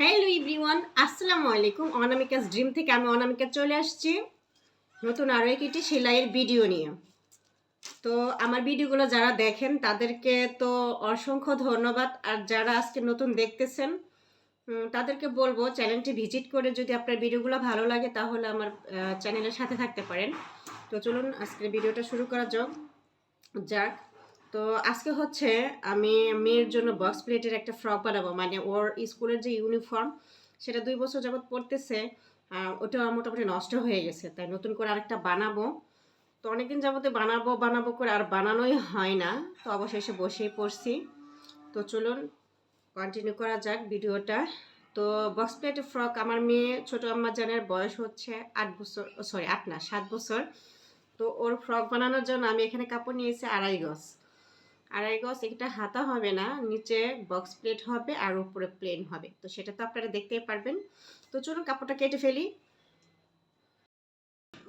Hello everyone, আসসালামু আলাইকুম। Anamika's dream থেকে আমি অনামিকা চলে আসছি নতুন আরও একটি সেলাইয়ের ভিডিও নিয়ে। তো আমার ভিডিওগুলো যারা দেখেন তাদেরকে তো অসংখ্য ধন্যবাদ। আর যারা আজকে নতুন দেখতেছেন তাদেরকে বলবো চ্যানেলটি ভিজিট করে যদি আপনার ভিডিওগুলো ভালো লাগে তাহলে আমার চ্যানেলের সাথে থাকতে পারেন। তো চলুন আজকের ভিডিওটা শুরু করা যাক। তো আজকে হচ্ছে আমি মেয়ের জন্য বক্স প্লেটের একটা ফ্রক বানাবো, মানে ওর স্কুলের যে ইউনিফর্ম সেটা 2 বছর যাবত পড়তেছে। ওটা মোটামুটি নষ্ট হয়ে গেছে, তাই নতুন করে আরেকটা বানাবো। তো অনেকদিন যাবতে বানাবো বানাবো করে আর বানানোই হয় না। তো অবশেষে বসেই পড়ছি। তো চলুন কন্টিনিউ করা যাক ভিডিওটা। তো বক্স প্লেটের ফ্রক আমার মেয়ে ছোটো আম্মা জানের বয়স হচ্ছে 8 বছর, সরি 8 না 7 বছর। তো ওর ফ্রক বানানোর জন্য আমি এখানে কাপড় নিয়েছি 2.5 গজ। 2.5 গজ, এটা হাতা হবে না, নিচে বক্স প্লেট হবে আর উপরে প্লেন হবে। তো সেটা তো আপনারা দেখতেই পারবেন। তো চলুন কাপড়টা কেটে ফেলি।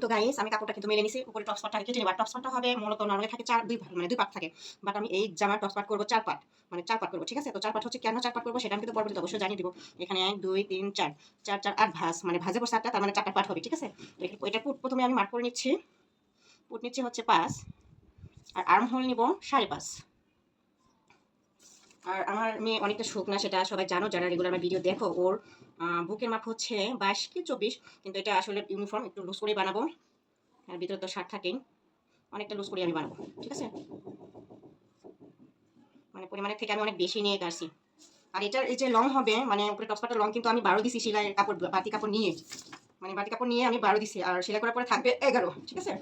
তো গাইস, আমি কাপড়টা কিন্তু মেলে নিছি, উপরে টপস পার্টটা কেটে নেব। টপস পার্টটা হবে মূলত নরমালি থাকে দুই পার্ট থাকে, বাট আমি এই জামার টপস পার্ট করবো 4 পার্ট, মানে 4 পার্ট করবো। ঠিক আছে, তো 4 পার্ট হচ্ছে কেন 4 পার্ট করবো সেটা আমি কিন্তু পরবর্তীতে অবশ্যই জানিয়ে দিব। এখানে 1 2 3 4 4 4 8 ভাঁজ, মানে ভাঁজে পর 4টা, তার মানে 4টা পার্ট হবে। ঠিক আছে, তো এটা পুট প্রথমে আমি মার্ক করে নিচ্ছি। পুট নিচ্ছি হচ্ছে 5, আর আর্ম হোল নিব 5.5। আর আমার মেয়ে অনেকটা শুকনা, সেটা সবাই জানো যারা রেগুলার আমার ভিডিও দেখো। ওর বুকের মাপ হচ্ছে 22 কি 24, কিন্তু এটা আসলে ইউনিফর্ম একটু লুজ করে বানাবো। আর ভিতরে তো শার্ট থাকেই, অনেকটা লুজ করে আমি বানাবো। ঠিক আছে, মানে পরিমাণের থেকে আমি অনেক বেশি নিয়ে কাটছি। আর এটার এই যে লং হবে, মানে উপরে টপসপাটার লং কিন্তু আমি 12 দিছি সেলাইয়ের কাপড়, বাতি কাপড় নিয়ে, মানে বাতি কাপড় নিয়ে আমি 12 দিছি, আর সেলাই করার পরে থাকবে 11। ঠিক আছে,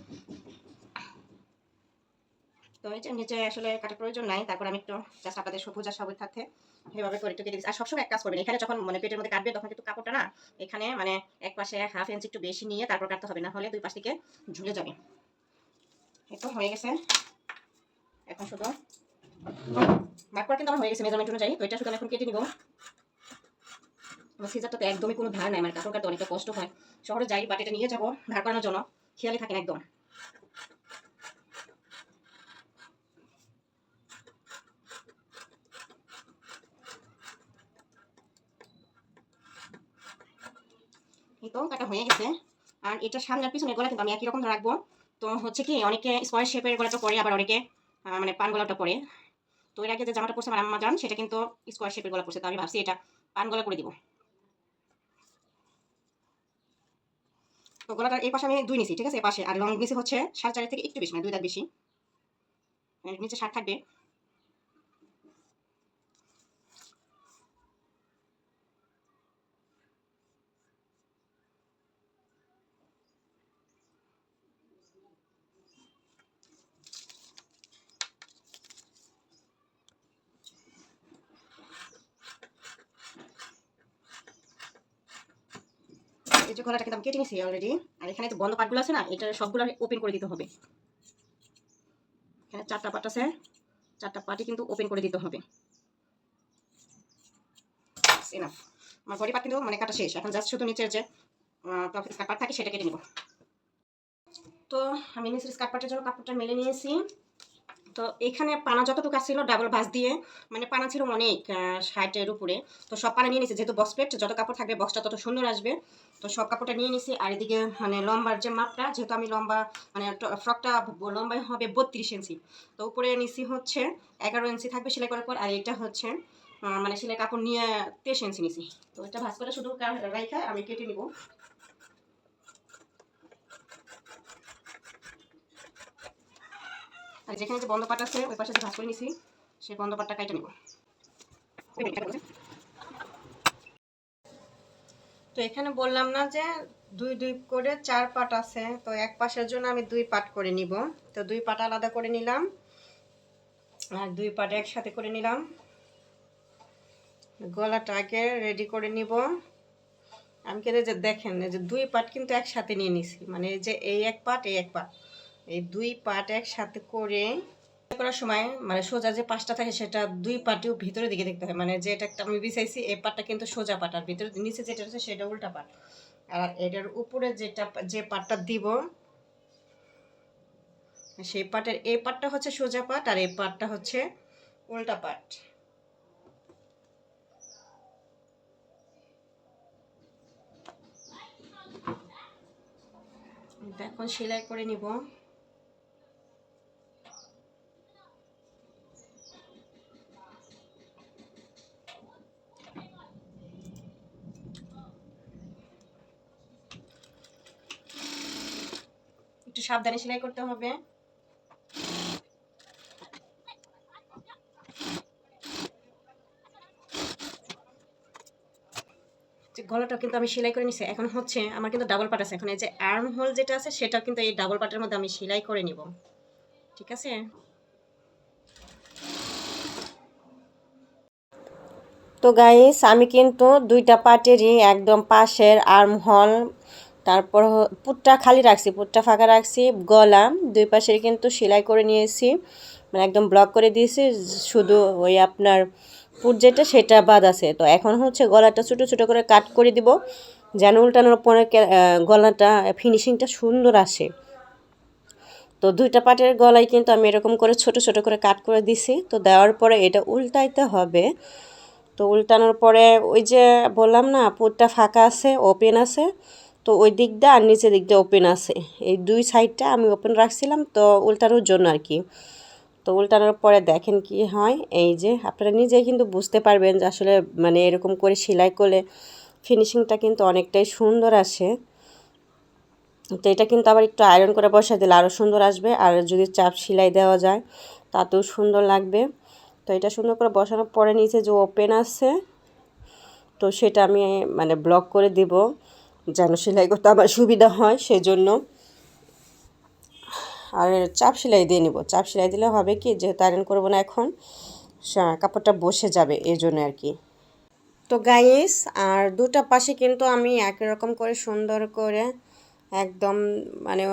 তো নিচে আসলে কাটার প্রয়োজন নাই। তারপর আমি একটু জাস্ট আপনাদের সবুজ আর থাকতে এভাবে করে একটু কেটে দিচ্ছি। আর সবসময় এক কাজ করবেন, এখানে যখন মানে পেটের মধ্যে কাটবে তখন কিন্তু কাপড়টা না এখানে মানে এক পাশে 1/2 ইঞ্চি একটু বেশি নিয়ে তারপর কাটতে হবে, না হলে দুই পাশ থেকে ঝুলে যাবে। এই তো হয়ে গেছে। এখন শুধু মার্ক করা কিন্তু আমার হয়ে গেছে মেজারমেন্ট অনুযায়ী। তো এটা শুধু এখন কেটে নিব। আমার সিজারটাতে একদমই কোনো ধার নাই, মানে কাপড় কাটতে অনেকটা কষ্ট হয়। শহরে যাই, বাট এটা নিয়ে যাবো ধার করানোর জন্য, খেয়ালই থাকেন একদম। এই তো কাটা হয়ে গেছে। আর এটা সামনে আর পিছনের গলা কিন্তু আমি একই রকম রাখবো। তো হচ্ছে কি, অনেকে স্কোয়ার শেপের গলাটা পরে, আবার অনেকে মানে পান গলাটা পরে। তো এর আগে যে জামাটা পরছে আমার আম্মা জান, সেটা কিন্তু স্কোয়ার শেপের গলা পরছে। তো আমি ভাবছি এটা পান গলা করে দিব। তো গলাটার এই পাশে আমি 2 নিছি। ঠিক আছে, এই পাশে আর লং নিচে হচ্ছে 4.5 থেকে একটু বেশি, মানে 2 দাঁত বেশি। নিচে 7 থাকবে। এই যে গলাটা কিন্তু আমি কেটে নিছি অলরেডি। আর এখানে যে বন্ধ পার্টগুলো আছে না, এটা সবগুলো ওপেন করে দিতে হবে। এখানে 4টা পার্ট আছে, 4টা পার্টই কিন্তু ওপেন করে দিতে হবে। এনাফ। আমার বডি পার্ট কিন্তু মানে কাটা শেষ। এখন জাস্ট শুধু নিচের যে স্কার্ট পার্ট থাকে সেটা কেটে নিব। তো আমি নিচের স্কার্ট পার্টের জন্য কাপড়টা মেলে নিয়েছি। তো এখানে পানা যতটুকু ছিল ডাবল ভাঁজ দিয়ে, মানে পানা ছিল অনেক 60-এর উপরে। তো সব পানা নিয়ে নিয়েছি, যেহেতু বক্স প্লেট যত কাপড় থাকবে বক্সটা তত সুন্দর আসবে। তো সব কাপড়টা নিয়ে নিয়েছি। আর এদিকে মানে লম্বার যে মাপটা, যেহেতু আমি লম্বা মানে ফ্রকটা লম্বাই হবে 32 ইঞ্চি, তো উপরে নিচি হচ্ছে 11 ইঞ্চি থাকবে সেলাই করার পর। আর এটা হচ্ছে মানে সেলাই কাপড় নিয়ে 23 ইঞ্চি নিছি। তো এটা ভাঁজ করে শুধু রাইখা আমি কেটে নিব। আর যেখানে যে বন্ধ পাট আছে ওই পাশে যে ভাঁজ করে নিছি, সেই বন্ধ পাটটা কেটে নিব। তো এখানে বললাম না যে 2 2 করে 4 পাট আছে, তো এক পাশের জন্য আমি 2 পাট করে নিব। তো 2 পাট আলাদা করে নিলাম, আর 2 পাট একসাথে করে নিলাম। গলাটা আগে রেডি করে নিব। আমি কিন্তু যে দেখেন এই যে 2 পাট কিন্তু একসাথে নিয়ে নিছি, মানে এই যে এই এক পাট এই এক পাট, এই 2 পাট একসাথে করে করার সময় মানে সোজা যে পাশটা থাকে সেটা 2 পাটিও ভিতরের দিকে দেখতে হয়। মানে যেটা একটা আমি বিছাইছি এই পাটটা কিন্তু সোজা পাট, আর ভিতরে নিচে যেটা আছে সেটা উল্টা পাট। আর এটার উপরে যে পাটটা দিব সেই পাটের এই পাটটা হচ্ছে সোজা পাট, আর এই পাটটা হচ্ছে উল্টা পাট। এখন সেলাই করে নিব। একটু সাবধানে সেলাই করতে হবে। গলাটা কিন্তু আমি সেলাই করে নিছি। এখন হচ্ছে আমার কিন্তু ডাবল পার্ট আছে। এখন এই যে আর্ম হোল যেটা আছে সেটা কিন্তু এই ডাবল পার্টের মধ্যে আমি সেলাই করে নিব। ঠিক আছে? তো গাইস আমি কিন্তু দুইটা পার্টেরই একদম পাশের আর্ম হোল, তারপর পুটটা খালি রাখছি, পুটটা ফাঁকা রাখছি, গলা দুই পাশের কিন্তু সেলাই করে নিয়েছি, মানে একদম ব্লক করে দিয়েছি। শুধু ওই আপনার পুট যেটা সেটা বাদ আছে। তো এখন হচ্ছে গলাটা ছোটো ছোটো করে কাট করে দিব, যেন উল্টানোর পরে গলাটা ফিনিশিংটা সুন্দর আসে। তো দুইটা পাটের গলায় কিন্তু আমি এরকম করে ছোট ছোট করে কাট করে দিছি। তো দেওয়ার পরে এটা উল্টাইতে হবে। তো উল্টানোর পরে ওই যে বললাম না পুরটা ফাঁকা আছে, ওপেন আছে, তো ওই দিকটা আর নিচের দিকটা ওপেন আছে, এই দুই সাইডটা আমি ওপেন রাখছিলাম তো উল্টানোর জন্য আর কি। তো উল্টানোর পরে দেখেন কি হয়, এই যে আপনারা নিজেই কিন্তু বুঝতে পারবেন যে আসলে মানে এরকম করে সেলাই করলে ফিনিশিংটা কিন্তু অনেকটাই সুন্দর আসে। তো এটা কিন্তু আবার একটু আয়রন করে বসা দিলে আরও সুন্দর আসবে, আর যদি চাপ সেলাই দেওয়া যায় তাতেও সুন্দর লাগবে। তো এটা সুন্দর করে বসানোর পরে নিচে যে ওপেন আছে তো সেটা আমি মানে ব্লক করে দিব যেন সেলাই করতে আমার সুবিধা হয় সেজন্য। আর চাপ সেলাই দিয়ে নিব, চাপ সেলাই দিলে হবে কি যেহেতু আয়রন করবো না এখন, কাপড়টা বসে যাবে এই জন্য আর কি। তো গাইস আর দুটা পাশে কিন্তু আমি একই রকম করে সুন্দর করে একদম মানে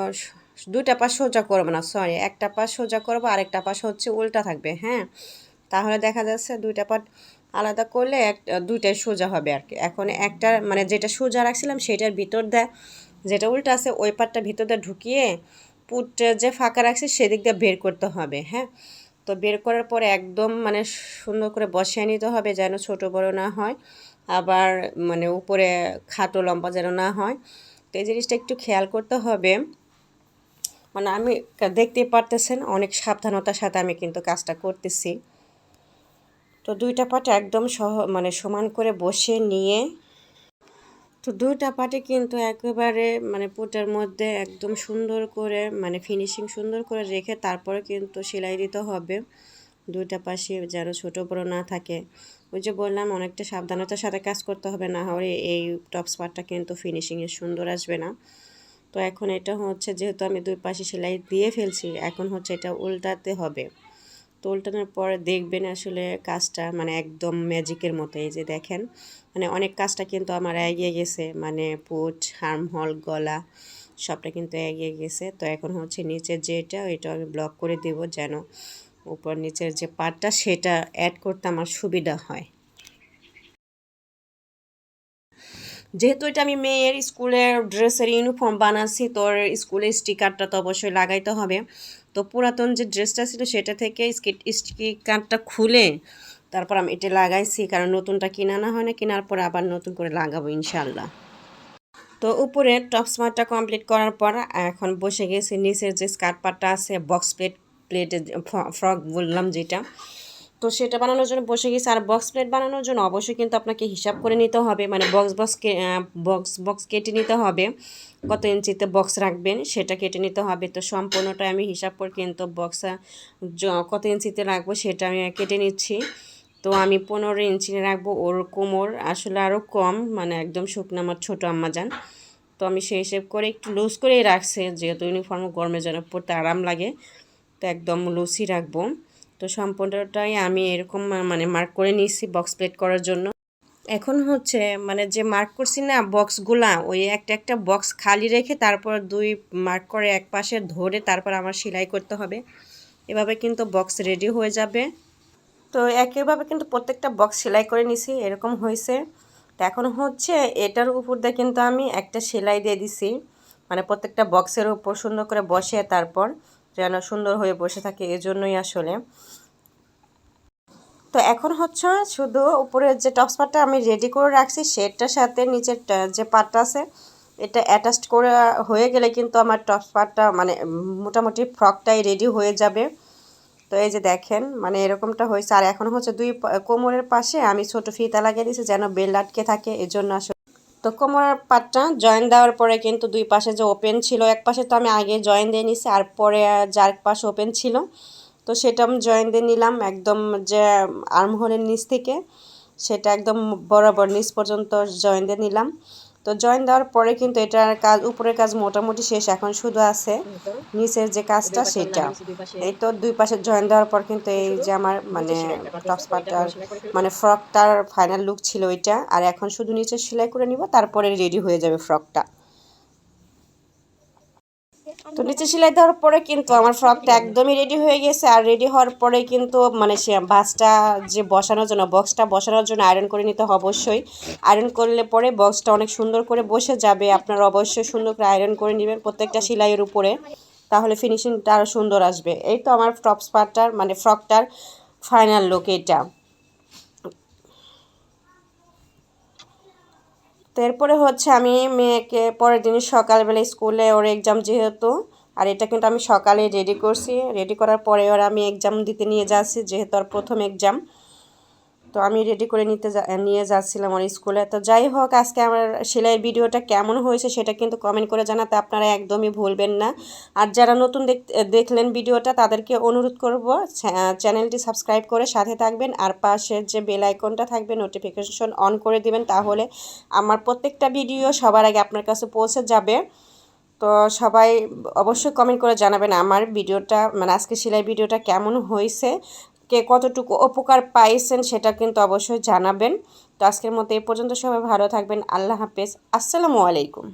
দুইটা পাশ সোজা করবো না, সরি একটা পাশ সোজা করবো, আরেকটা পাশ হচ্ছে উল্টা থাকবে। হ্যাঁ, তাহলে দেখা যাচ্ছে দুইটা পাট আলাদা করলে দুইটাই সোজা হবে আর কি। এখন একটা মানে যেটা সোজা রাখছিলাম সেটার ভিতর দেয়, যেটা উল্টা আছে ওই পাটটা ভিতর দিয়ে ঢুকিয়ে পুট যে ফাঁকা রাখছি সেদিক দিয়ে বের করতে হবে। হ্যাঁ, তো বের করার পরে একদম মানে সুন্দর করে বসিয়ে নিতে হবে যেন ছোট বড় না হয়, আবার মানে উপরে খাটো লম্বা যেন না হয়। তো এই জিনিসটা একটু খেয়াল করতে হবে। মানে আমি দেখতেই পারতেছেন অনেক সাবধানতার সাথে আমি কিন্তু কাজটা করতেছি। তো দুইটা পাট একদম মানে সমান করে বসিয়ে নিয়ে, তো দুইটা পাটে কিন্তু একেবারে মানে পুটের মধ্যে একদম সুন্দর করে মানে ফিনিশিং সুন্দর করে রেখে তারপরে কিন্তু সেলাই দিতে হবে। দুইটা পাশে যেন ছোটো বড়ো না থাকে। ওই যে বললাম অনেকটা সাবধানতার সাথে কাজ করতে হবে, না হলে এই টপস পার্টটা কিন্তু ফিনিশিংয়ে সুন্দর আসবে না। তো এখন এটা হচ্ছে যেহেতু আমি দুই পাশে সেলাই দিয়ে ফেলছি, এখন হচ্ছে এটা উল্টাতে হবে। তো উল্টানোর পরে দেখবেন আসলে কাজটা মানে একদম ম্যাজিকের মতো। এই যে দেখেন মানে অনেক কাজটা কিন্তু আমার এগিয়ে গেছে, মানে পুট আর্মহোল গলা সবটা কিন্তু এগিয়ে গেছে। তো এখন হচ্ছে নিচের যেটা ওইটা আমি ব্লক করে দেব যেন উপর নিচের যে পার্টটা সেটা অ্যাড করতে আমার সুবিধা হয়। যেহেতু এটা আমি মেয়ের স্কুলের ড্রেসের ইউনিফর্ম বানাচ্ছি, তোর স্কুলের স্টিকারটা তো অবশ্যই লাগাইতে হবে। তো পুরাতন যে ড্রেসটা ছিল সেটা থেকে স্টিকারটা খুলে তারপর আমি এটা লাগাইছি, কারণ নতুনটা কিনানো হয় না, কেনার পর আবার নতুন করে লাগাবো ইনশাল্লাহ। তো উপরে টপ স্মার্টটা কমপ্লিট করার পর এখন বসে গেছি নিচের যে স্কার্ট পার্টটা আছে বক্স প্লেটের ফ্রক বললাম যেটা, তো সেটা বানানোর জন্য বসে গেছি। আর বক্স প্লেট বানানোর জন্য অবশ্যই কিন্তু আপনাকে হিসাব করে নিতে হবে, মানে বক্স কেটে নিতে হবে, কত ইঞ্চিতে বক্স রাখবেন সেটা কেটে নিতে হবে। তো সম্পূর্ণটা আমি হিসাব করে কিন্তু বক্সা কত ইঞ্চিতে রাখবো সেটা আমি কেটে নিচ্ছি। তো আমি 15 ইঞ্চি রাখবো, ওর কোমর আসলে আরও কম, মানে একদম শুকনো আমার ছোটো আম্মা যান। তো আমি সেই হিসেব করে একটু লুজ করেই রাখছি, যেহেতু ইউনিফর্ম গরমের জন্য পরতে আরাম লাগে, তো একদম লুজই রাখবো। তো সম্পূর্ণটাই আমি এরকম মানে মার্ক করে নিয়েছি বক্স প্লেট করার জন্য। এখন হচ্ছে মানে যে মার্ক করছি না বক্সগুলা, ওই একটা একটা বক্স খালি রেখে তারপর দুই মার্ক করে এক পাশে ধরে তারপর আমার সেলাই করতে হবে। এভাবে কিন্তু বক্স রেডি হয়ে যাবে। তো একইভাবে কিন্তু প্রত্যেকটা বক্স সেলাই করে নিছি, এরকম হয়েছে। তো এখন হচ্ছে এটার উপর দিয়ে কিন্তু আমি একটা সেলাই দিয়ে দিছি, মানে প্রত্যেকটা বক্সের উপর সুন্দর করে বসে তারপর যেন সুন্দর হয়ে বসে থাকে, এজন্যই আসলে। তো এখন হচ্ছে শুধু উপরের যে টপস পার্টটা আমি রেডি করে রাখছি সেটার সাথে নিচের যে পার্টটা আছে এটা অ্যাটাচড করে হয়ে গেলে কিন্তু আমার টপস পার্টটা মানে মোটামুটি ফ্রকটাই রেডি হয়ে যাবে। তো এই যে দেখেন মানে এরকমটা হয়েছে। আর এখন হচ্ছে কোমরের পাশে আমি ছোট ফিতা লাগিয়ে দিয়েছি যেন বেল্ট আটকে থাকে, এই জন্য আসলে। তো কোমরের পাটটা জয়েন দেওয়ার পরে কিন্তু দুই পাশে যে ওপেন ছিল, এক পাশে তো আমি আগে জয়েন দিয়ে নিছি, আর পরে যার পাশে ওপেন ছিল তো সেটা আমি জয়েন দিয়ে নিলাম একদম যে আর্মহোলের নিচ থেকে, সেটা একদম বরাবর নিচ পর্যন্ত জয়েন দিয়ে নিলাম। তো জয়েন দেওয়ার পরে কিন্তু এটার কাজ, উপরের কাজ মোটামুটি শেষ, এখন শুধু আছে নিচের যে কাজটা সেটা। এই তো দুই পাশে জয়েন দেওয়ার পর কিন্তু এই যে আমার মানে টপস পার্টটার মানে ফ্রকটার ফাইনাল লুক ছিল এটা। আর এখন শুধু নিচে সেলাই করে নিব, তারপরে রেডি হয়ে যাবে ফ্রকটা। তো নিচে সেলাই দেওয়ার পরে কিন্তু আমার ফ্রকটা একদমই রেডি হয়ে গেছে। আর রেডি হওয়ার পরে কিন্তু মানে সে ভাঁজটা যে বসানোর জন্য, বক্সটা বসানোর জন্য আয়রন করে নিতে হবে অবশ্যই। আয়রন করলে পরে বক্সটা অনেক সুন্দর করে বসে যাবে। আপনারা অবশ্যই সুন্দর করে আয়রন করে নেবেন প্রত্যেকটা সেলাইয়ের উপরে, তাহলে ফিনিশিংটা আরও সুন্দর আসবে। এই তো আমার টপস পার্টটার মানে ফ্রকটার ফাইনাল লুক এটা। তো এরপরে হচ্ছে আমি মেয়েকে পরের দিন সকালবেলা স্কুলে ওর এক্সাম যেহেতু, আর এটা কিন্তু আমি সকালে রেডি করছি, রেডি করার পরে ওর আমি এক্সাম দিতে নিয়ে যাচ্ছি যেহেতু ওর প্রথম এক্সাম। তো আমি রেডি করে নিয়ে যাচ্ছিলাম ওর স্কুলে। তো যাই হোক, আজকে আমার সেলাইয়ের ভিডিওটা কেমন হয়েছে সেটা কিন্তু কমেন্ট করে জানাতে আপনারা একদমই ভুলবেন না। আর যারা নতুন দেখলেন ভিডিওটা তাদেরকে অনুরোধ করব চ্যানেলটি সাবস্ক্রাইব করে সাথে থাকবেন, আর পাশের যে বেল আইকনটা থাকবে নোটিফিকেশন অন করে দিবেন, তাহলে আমার প্রত্যেকটা ভিডিও সবার আগে আপনার কাছে পৌঁছে যাবে। তো সবাই অবশ্যই কমেন্ট করে জানাবেন আমার ভিডিওটা মানে আজকে সেলাই ভিডিওটা কেমন হয়েছে, কে কতটুকু উপকার পাইছেন সেটা কিন্তু অবশ্যই জানাবেন। তো আজকের মতো এই পর্যন্ত, সবাই ভালো থাকবেন। আল্লাহ হাফেজ, আসসালামু আলাইকুম।